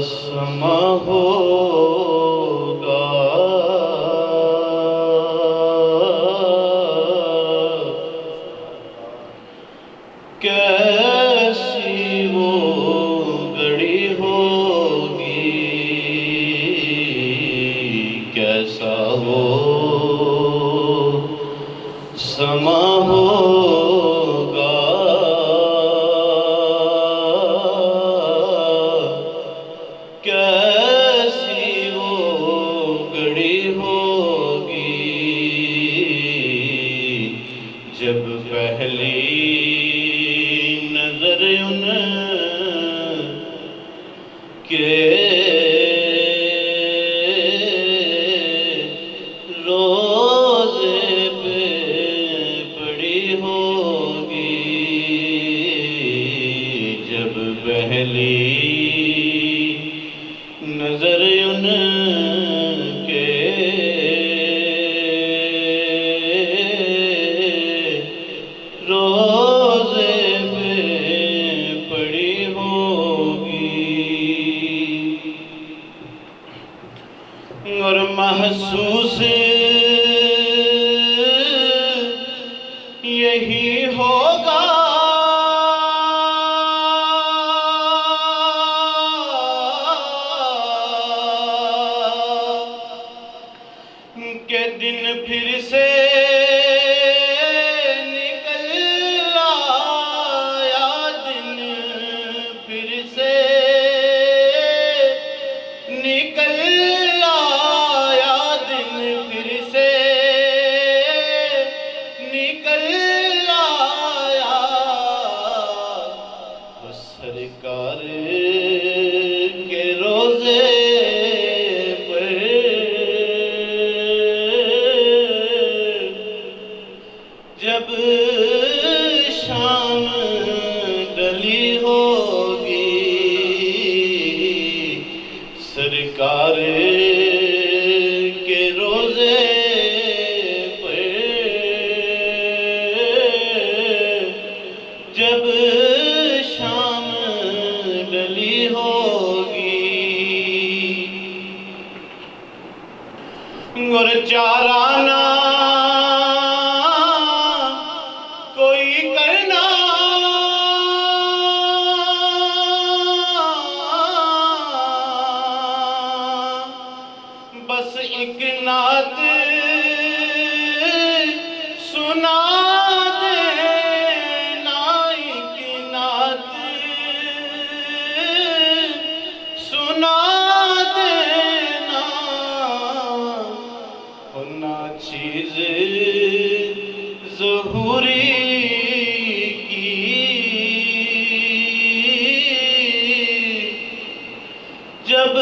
سما ہوگا کیسی وہ گھڑی ہوگی، کیسا وہ سما ہوگا، کیسی وہ گھڑی ہوگی جب پہلی نظر ان کے روزے پہ پڑی ہوگی، جب پہلی نظر ان کے روزے پہ پڑی ہوگی، اور محسوس یہی ہوگا کہ دن پھر سے نکل آیا، دن پھر سے نکل آیا، دن پھر سے نکل آیا، وہ سرکار کے روزے جب شام ڈلی ہوگی، سرکار کے روزے پر جب شام ڈلی ہوگی، اور چارانہ کوئی کرنا بس ایک نعت سنا دینا، ایک نعت سنا دینا، ہونا چیز ظہوری کی، جب